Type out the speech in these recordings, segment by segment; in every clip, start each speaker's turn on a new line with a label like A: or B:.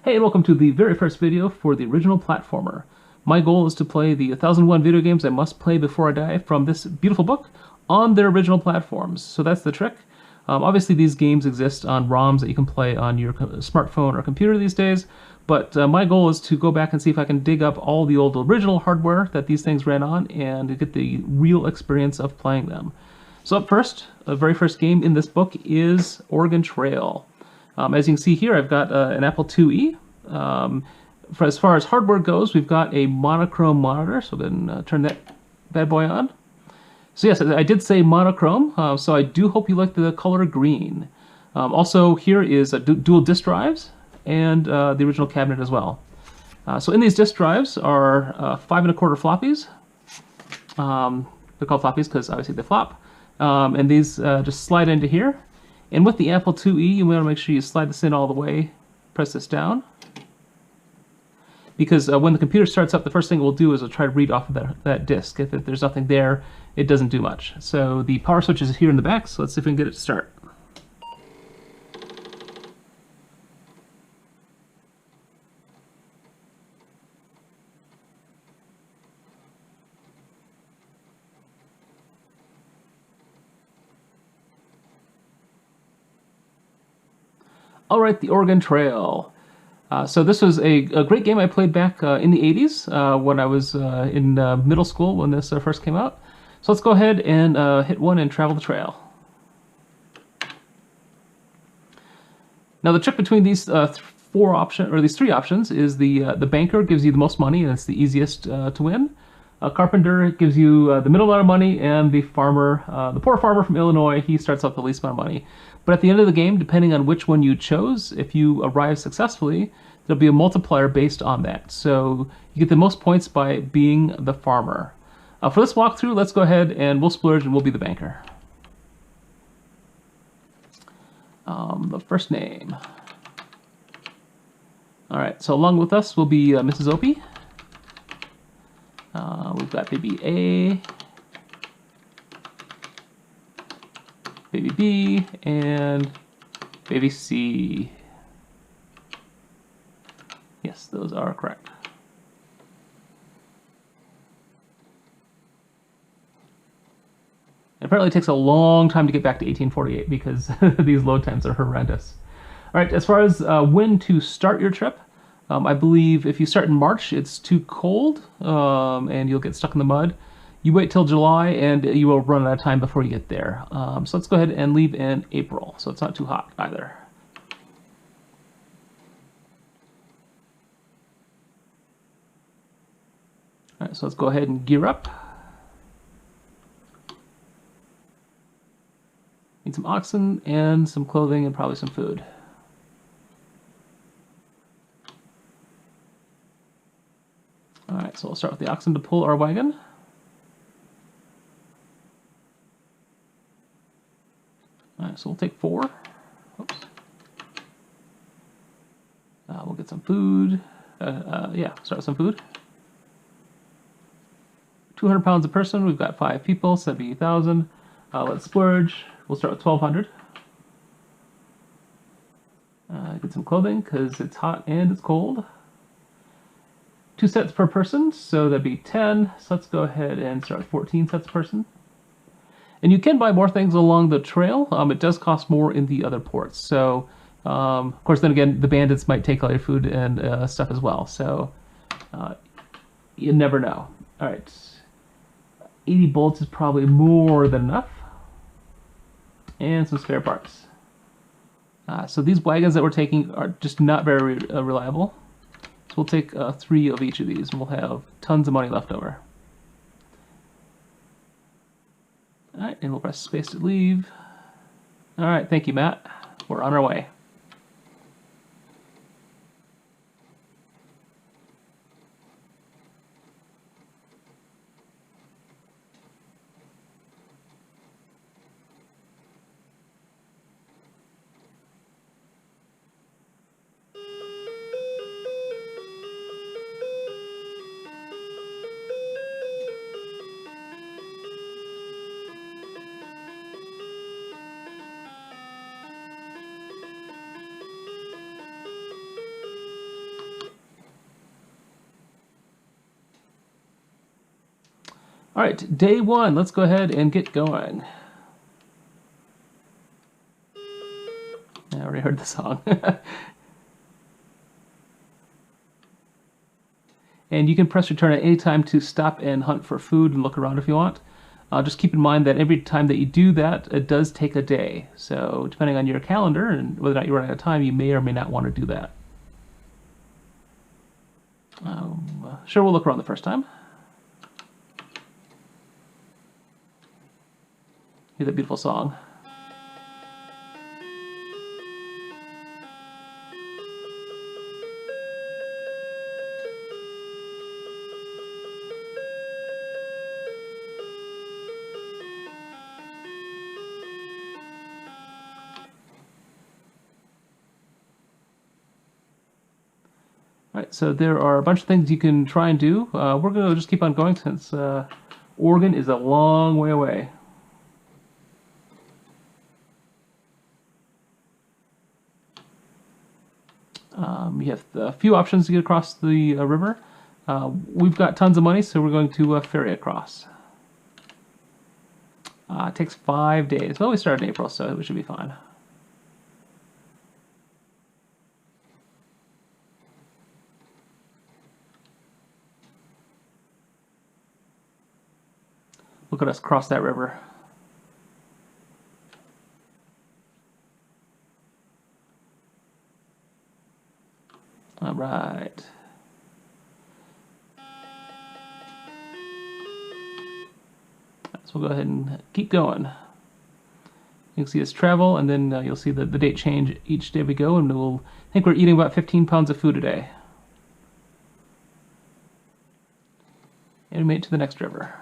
A: Hey, and welcome to the very first video for the original platformer. My goal is to play the 1001 video games I must play before I die from this beautiful book on their original platforms. So that's the trick. Obviously, these games exist on ROMs that you can play on your smartphone or computer these days, but my goal is to go back and see if I can dig up all the old original hardware that these things ran on and get the real experience of playing them. So up first, the very first game in this book is Oregon Trail. As you can see here, I've got an Apple IIe. As far as hardware goes, we've got a monochrome monitor, so then turn that bad boy on. So yes, I did say monochrome, so I do hope you like the color green. Also, here is a dual disk drives and the original cabinet as well. So in these disk drives are 5¼ floppies. They're called floppies because obviously they flop. And these just slide into here. And with the Apple IIe, you want to make sure you slide this in all the way, press this down. Because when the computer starts up, the first thing it will do is it'll try to read off of that disk. If there's nothing there, it doesn't do much. So the power switch is here in the back, so let's see if we can get it to start. All right, the Oregon Trail. So this was a great game I played back in the 80s when I was in middle school when this first came out. So let's go ahead and hit one and travel the trail. Now the trick between these these three options is the banker gives you the most money and it's the easiest to win. Carpenter gives you the middle amount of money, and the farmer, the poor farmer from Illinois, he starts off the least amount of money. But at the end of the game, depending on which one you chose, if you arrive successfully, there'll be a multiplier based on that. So you get the most points by being the farmer. For this walkthrough, let's go ahead and we'll splurge and we'll be the banker. The first name. All right, so along with us will be Mrs. Opie. We've got baby A, baby B, and baby C. Yes, those are correct. And apparently it takes a long time to get back to 1848 because these load times are horrendous. All right, as far as when to start your trip, I believe if you start in March, it's too cold and you'll get stuck in the mud. You wait till July and you will run out of time before you get there. So let's go ahead and leave in April, so it's not too hot either. All right, so let's go ahead and gear up. Need some oxen and some clothing and probably some food. All right, so we'll start with the oxen to pull our wagon. All right, so we'll take 4. Oops. We'll get some food. Yeah, start with some food. 200 pounds a person. We've got 5 people, 70,000. Let's splurge. We'll start with 1,200. Get some clothing because it's hot and it's cold. 2 sets per person, so that'd be 10. So let's go ahead and start with 14 sets per person. And you can buy more things along the trail. It does cost more in the other ports. So, of course, then again, the bandits might take all your food and stuff as well. So, you never know. All right. 80 bolts is probably more than enough. And some spare parts. So these wagons that we're taking are just not very reliable. So we'll take 3 of each of these, and we'll have tons of money left over. All right, and we'll press space to leave. All right, thank you, Matt. We're on our way. All right, day one. Let's go ahead and get going. I already heard the song. And you can press return at any time to stop and hunt for food and look around if you want. Just keep in mind that every time that you do that, it does take a day. So depending on your calendar and whether or not you run out of time, you may or may not want to do that. Sure, we'll look around the first time. Hear that beautiful song. Right, so there are a bunch of things you can try and do. We're going to just keep on going since Oregon is a long way away. You have a few options to get across the river. We've got tons of money, so we're going to ferry across. It takes 5 days. Well, we started in April, so we should be fine. Look at us cross that river. All right. So we'll go ahead and keep going. You can see us travel, and then you'll see the date change each day we go, and I think we're eating about 15 pounds of food a day. And we made it to the next river.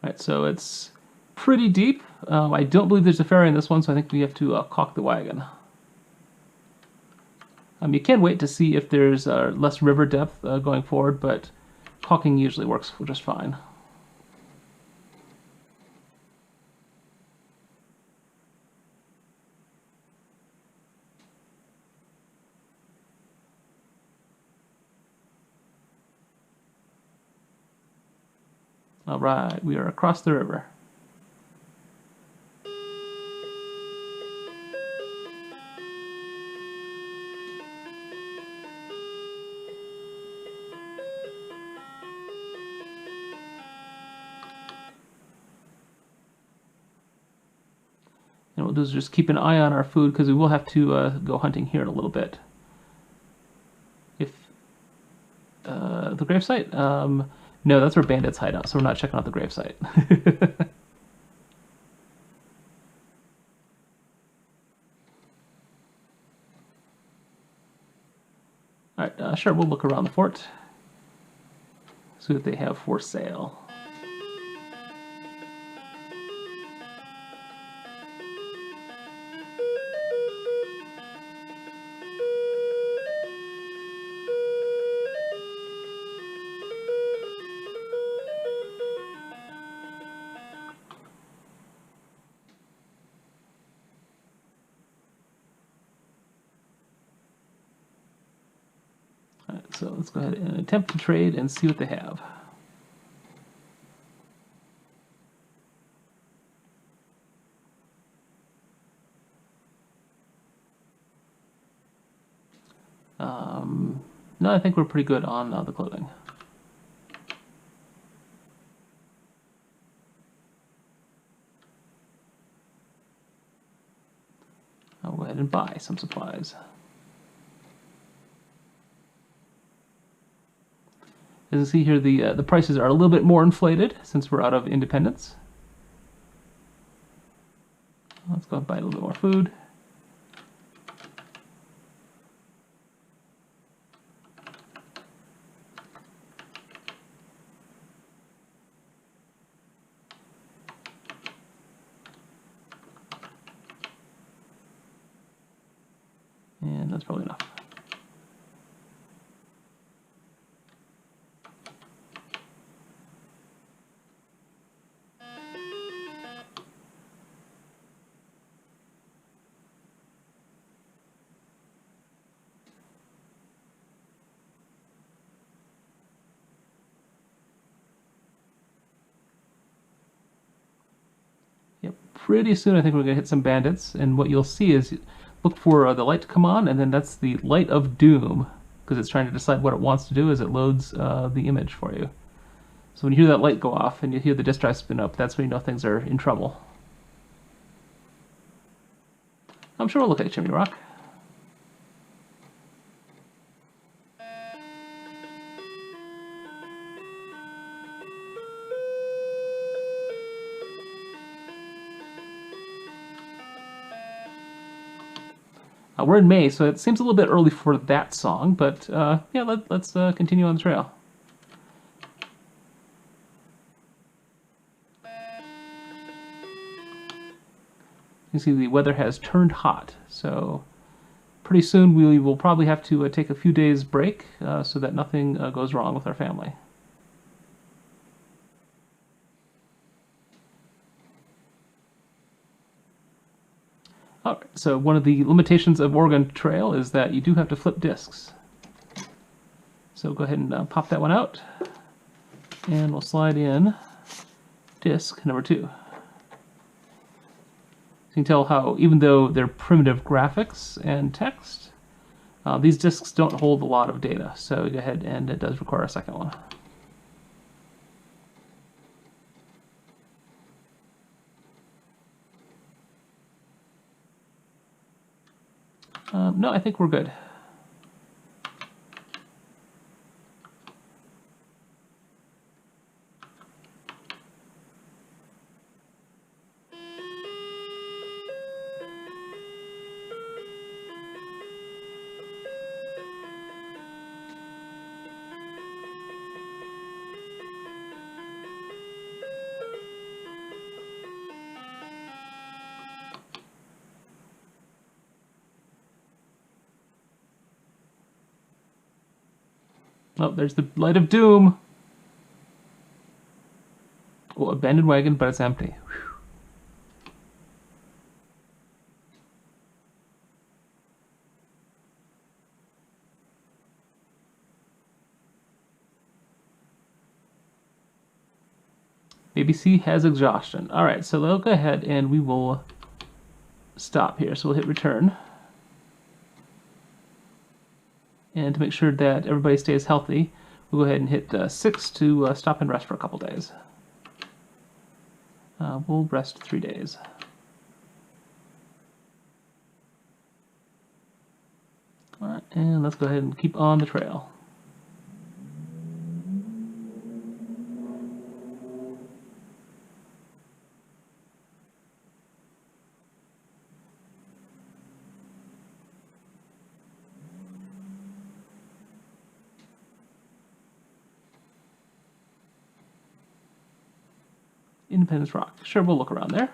A: Alright, so it's pretty deep. I don't believe there's a ferry in this one, so I think we have to caulk the wagon. You can wait to see if there's less river depth going forward, but caulking usually works just fine. All right, we are across the river. And what we'll do is just keep an eye on our food because we will have to go hunting here in a little bit. If the gravesite? No, that's where bandits hide out, so we're not checking out the gravesite. Alright, sure, we'll look around the fort. See what they have for sale. Alright, so let's go ahead and attempt to trade and see what they have. No, I think we're pretty good on the clothing. I'll go ahead and buy some supplies. As you see here, the prices are a little bit more inflated since we're out of independence. Let's go and buy a little bit more food. And that's probably enough. pretty soon I think we're going to hit some bandits, and what you'll see is look for the light to come on, and then that's the light of doom, because it's trying to decide what it wants to do as it loads the image for you. So when you hear that light go off and you hear the disk drive spin up, that's when you know things are in trouble. I'm sure we'll look at Chimney Rock. We're in May, so it seems a little bit early for that song, but yeah, let's continue on the trail. You can see the weather has turned hot, so pretty soon we will probably have to take a few days break so that nothing goes wrong with our family. Alright, so one of the limitations of Oregon Trail is that you do have to flip disks. So go ahead and pop that one out, and we'll slide in disk number 2. You can tell how, even though they're primitive graphics and text, these disks don't hold a lot of data, so go ahead, and it does require a second one. No, I think we're good. Oh, there's the light of doom. Oh, abandoned wagon, but it's empty. Whew. BBC has exhaustion. All right, so we'll go ahead and we will stop here. So we'll hit return. And to make sure that everybody stays healthy, we'll go ahead and hit 6 to stop and rest for a couple days. We'll rest 3 days. All right, and let's go ahead and keep on the trail. Independence Rock. Sure, we'll look around there.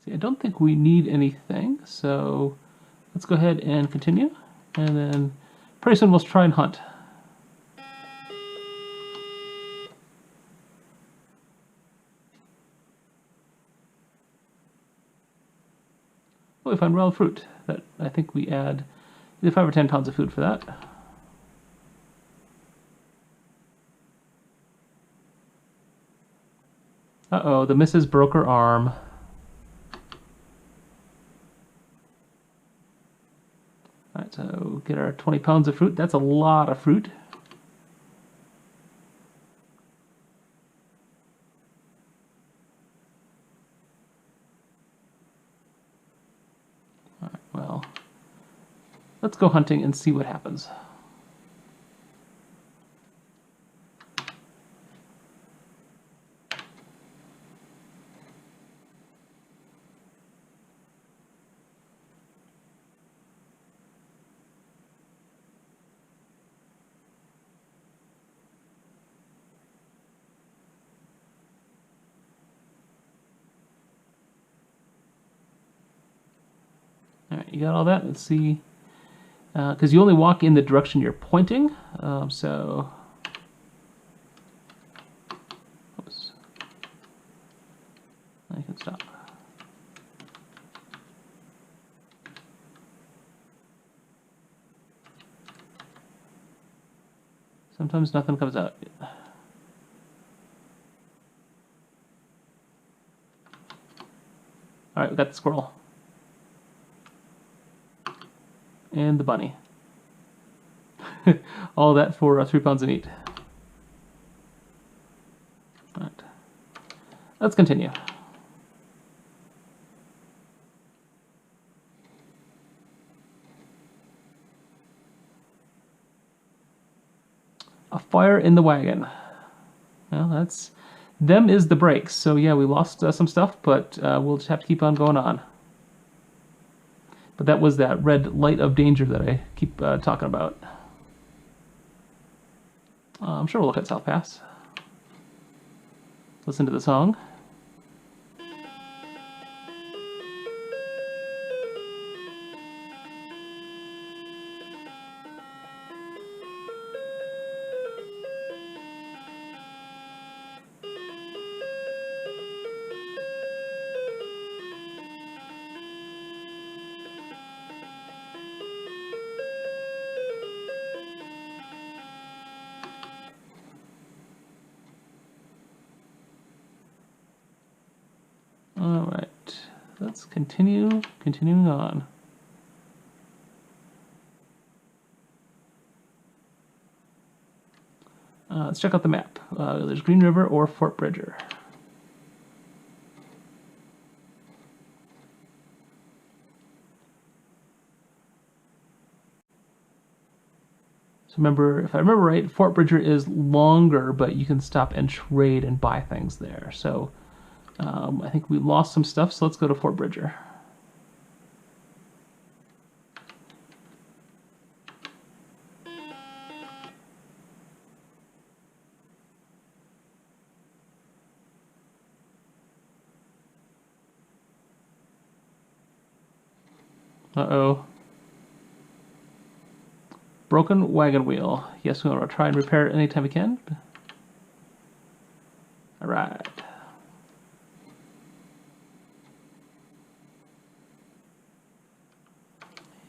A: See, I don't think we need anything, so let's go ahead and continue, and then pretty soon we'll try and hunt. Oh, we found wild fruit. That I think we add either 5 or 10 pounds of food for that. Uh-oh, the missus broke her arm. Alright, so get our 20 pounds of fruit. That's a lot of fruit. Alright, well, let's go hunting and see what happens. you got all that? Let's see. Because you only walk in the direction you're pointing. So, oops. I can stop. Sometimes nothing comes out. All right, we got the squirrel. And the bunny. All that for 3 pounds of meat. All right. Let's continue. A fire in the wagon. Well, that's... Them is the brakes. So yeah, we lost some stuff, but we'll just have to keep on going on. But that was that red light of danger that I keep talking about. I'm sure we'll look at South Pass. Listen to the song. All right, let's continuing on. Let's check out the map. There's Green River or Fort Bridger. So remember, if I remember right, Fort Bridger is longer, but you can stop and trade and buy things there. So I think we lost some stuff, so let's go to Fort Bridger. Uh-oh. Broken wagon wheel. Yes, we want to try and repair it anytime we can. All right.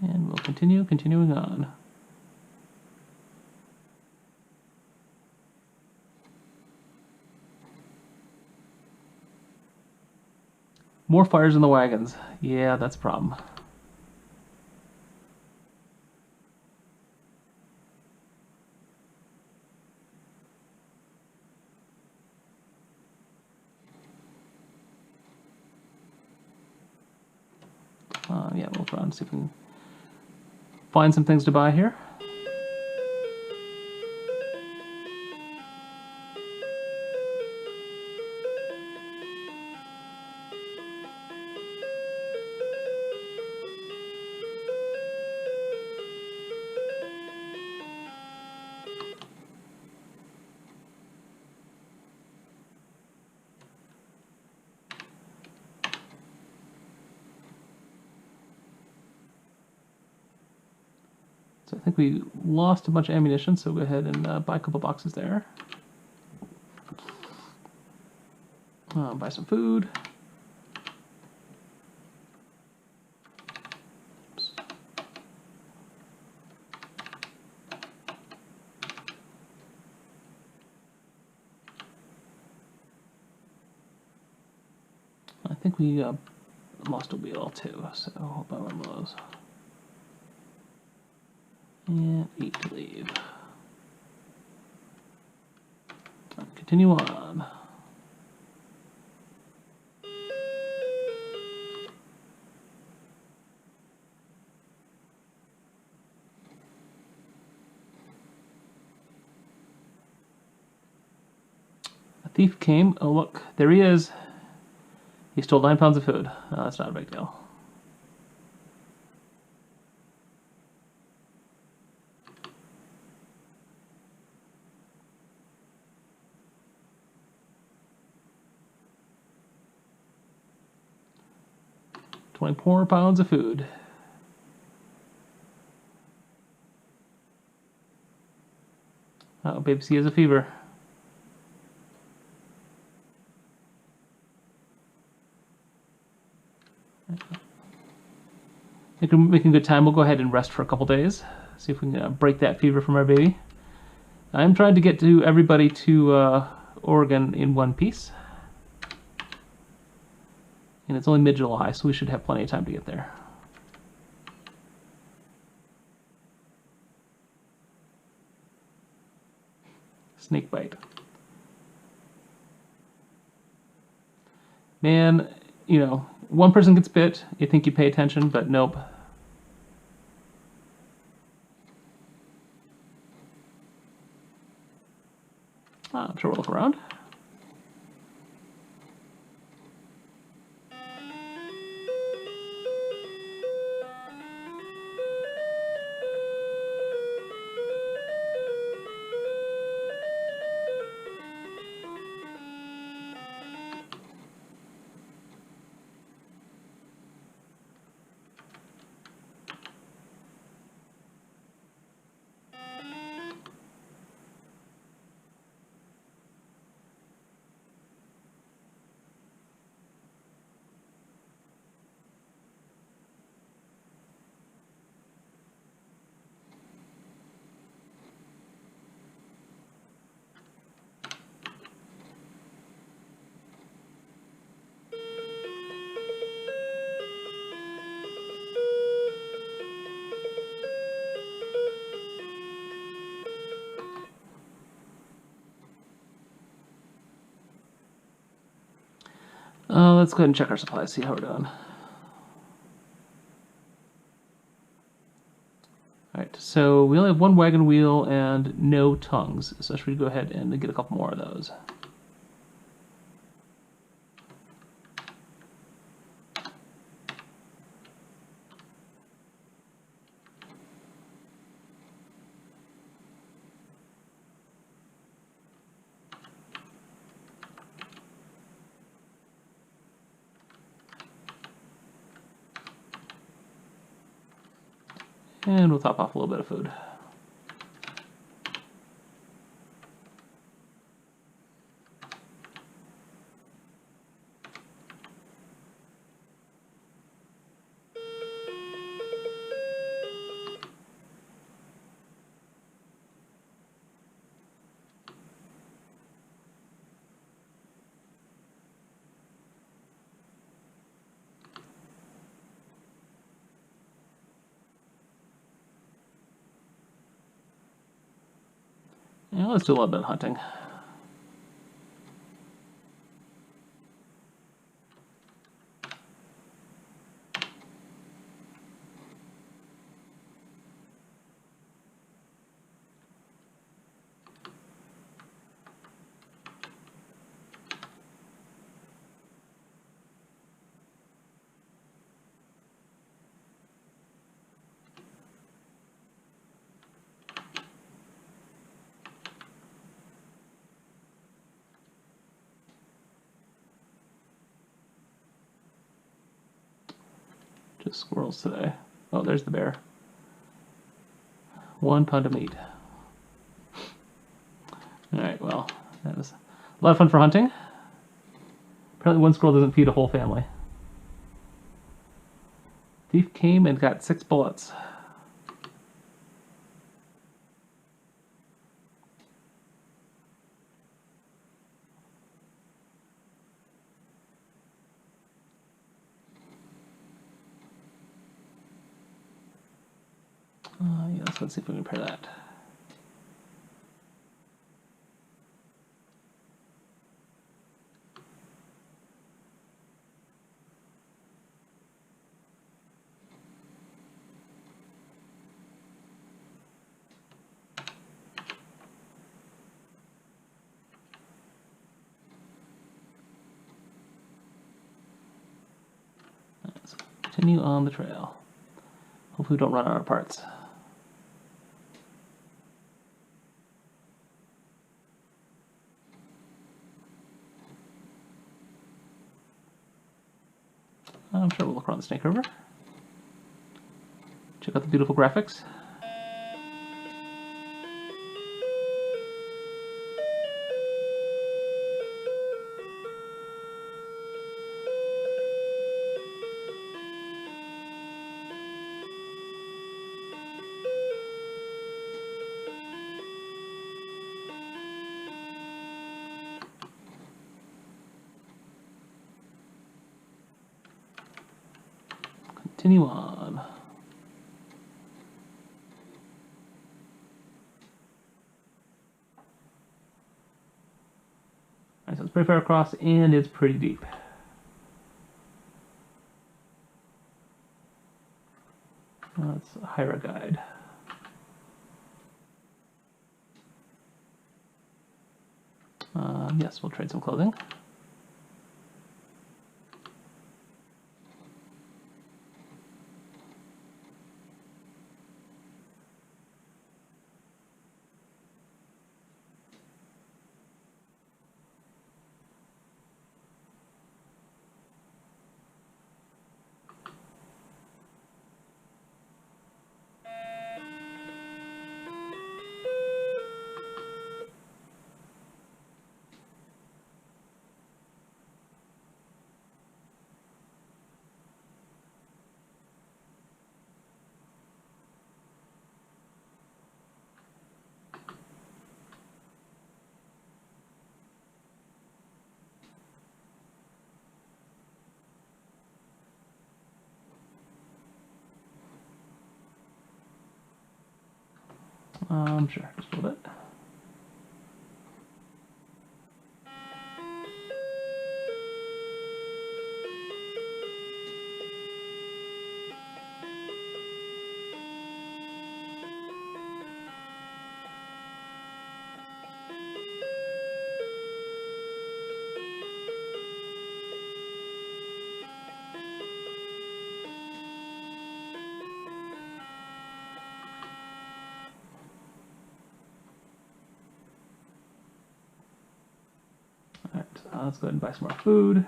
A: And we'll continuing on. More fires in the wagons. Yeah, that's a problem. Yeah, we'll try and see if we can find some things to buy here. So I think we lost a bunch of ammunition, so go ahead and buy a couple boxes there. Buy some food. Oops. I think we lost a wheel too, so I'll buy one of those. And eat to leave. Continue on. A thief came. Oh, look, there he is. He stole 9 pounds of food. That's not a big deal. $24 pounds of food. Oh, baby C has a fever. I think we're making good time. We'll go ahead and rest for a couple days. See if we can break that fever from our baby. I'm trying to get to everybody to Oregon in one piece. And it's only mid-July, so we should have plenty of time to get there. Snake bite. Man, you know, one person gets bit, you think you pay attention, but nope. I'm sure we'll look around. Let's go ahead and check our supplies, see how we're doing. Alright, so we only have one wagon wheel and no tongues, so should we go ahead and get a couple more of those? And we'll top off a little bit of food. Yeah, let's do a little bit of hunting. Just squirrels today. Oh, there's the bear. 1 pound of meat. Alright, well, that was a lot of fun for hunting. Apparently one squirrel doesn't feed a whole family. Thief came and got 6 bullets. Yes, let's see if we can repair that. Let's continue on the trail. Hopefully we don't run out of parts. I'm sure we'll look around the Snake River. Check out the beautiful graphics. continue on. Alright, so it's pretty far across and it's pretty deep. Let's hire a guide. Yes, we'll trade some clothing. Sure, just a little bit. Let's go ahead and buy some more food.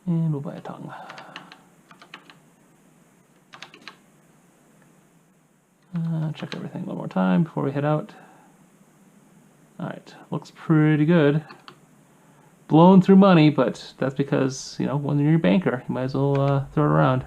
A: And we'll buy a tongue. Check everything one more time before we head out. Alright, looks pretty good. Blown through money, but that's because, you know, when you're a banker, you might as well throw it around.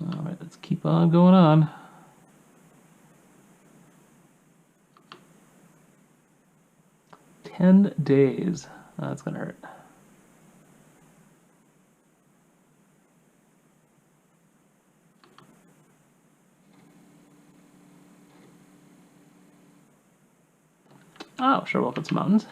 A: Alright, let's keep on going on. "10 days. That's gonna hurt. Oh, sure, we'll put some mountains.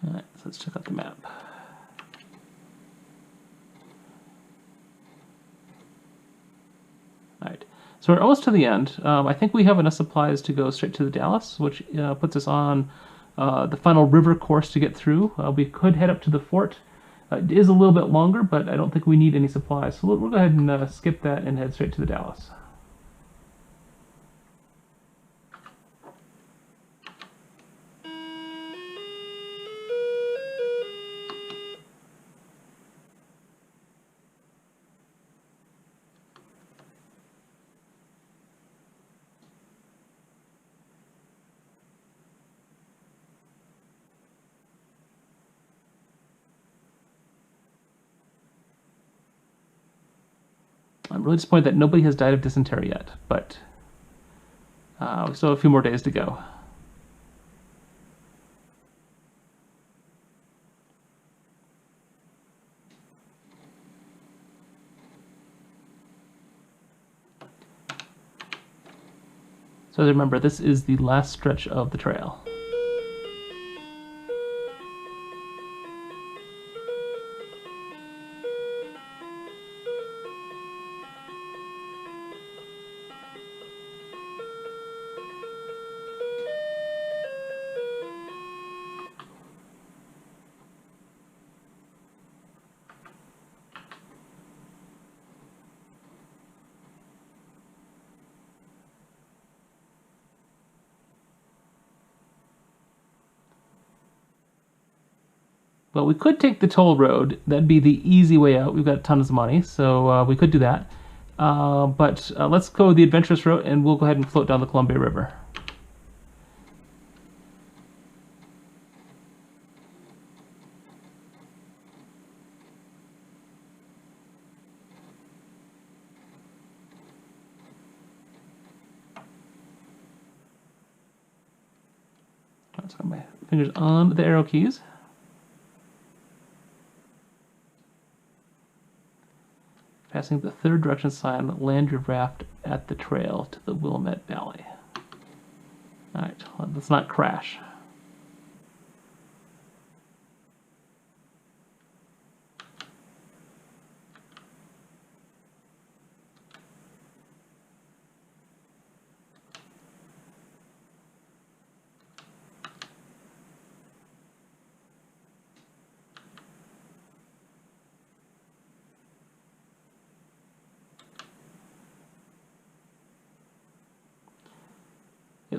A: Alright, so let's check out the map. Alright, so we're almost to the end. I think we have enough supplies to go straight to the Dalles, which puts us on the final river course to get through. We could head up to the fort. It is a little bit longer, but I don't think we need any supplies. So we'll go ahead and skip that and head straight to the Dalles. I'm really disappointed that nobody has died of dysentery yet, but We still have a few more days to go. So remember, this is the last stretch of the trail. But we could take the toll road. That'd be the easy way out. We've got tons of money, so we could do that. But let's go the adventurous route, and we'll go ahead and float down the Columbia River. Let's got my fingers on the arrow keys. Passing the third direction sign, land your raft at the trail to the Willamette Valley. Alright, let's not crash.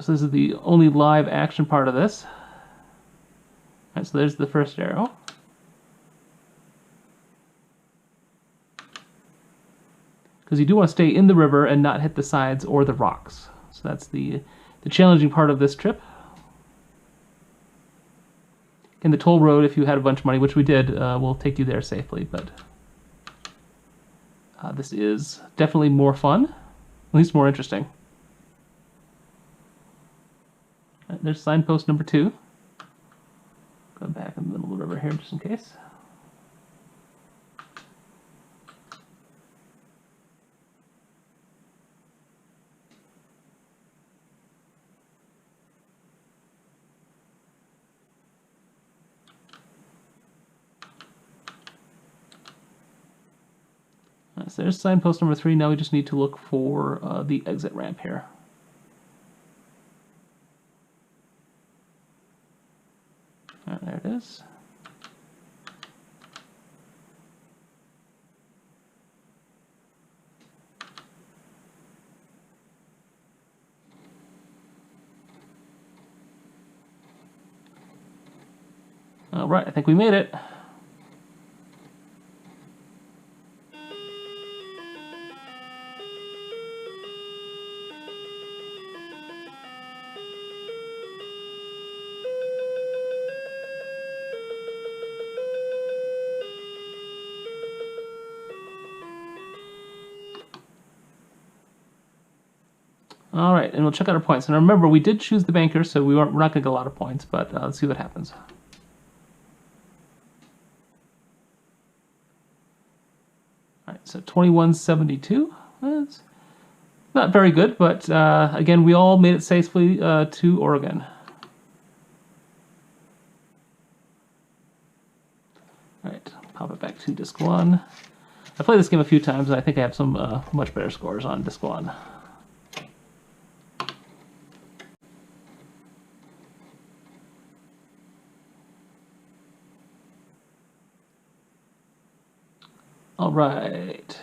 A: So this is the only live action part of this. Alright, so there's the first arrow. Because you do want to stay in the river and not hit the sides or the rocks. So that's the challenging part of this trip. And the toll road, if you had a bunch of money, which we did, will take you there safely. But this is definitely more fun, at least more interesting. There's signpost number 2. Go back in the middle of the river here just in case. So there's signpost number 3. Now we just need to look for the exit ramp here. There it is. All right, I think we made it. All right, and we'll check out our points. And remember, we did choose the banker, so we're not going to get a lot of points, but let's see what happens. All right, so 2172. That's not very good, but again, we all made it safely to Oregon. All right, pop it back to Disc 1. I played this game a few times, and I think I have some much better scores on Disc 1. All right.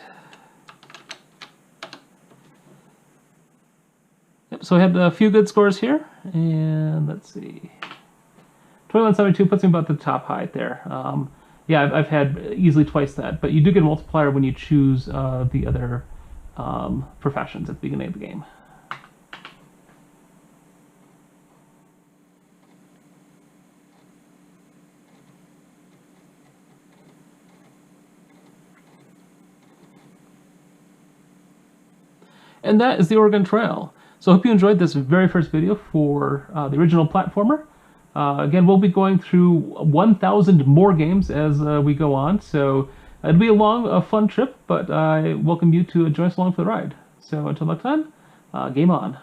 A: Yep, so we had a few good scores here, and let's see. 2172 puts me about the top height there. Yeah, I've had easily twice that, but you do get a multiplier when you choose the other professions at the beginning of the game. And that is the Oregon Trail. So I hope you enjoyed this very first video for the original platformer. Again, we'll be going through 1,000 more games as we go on, so it'll be a long, fun trip, but I welcome you to join us along for the ride. So until next time, game on.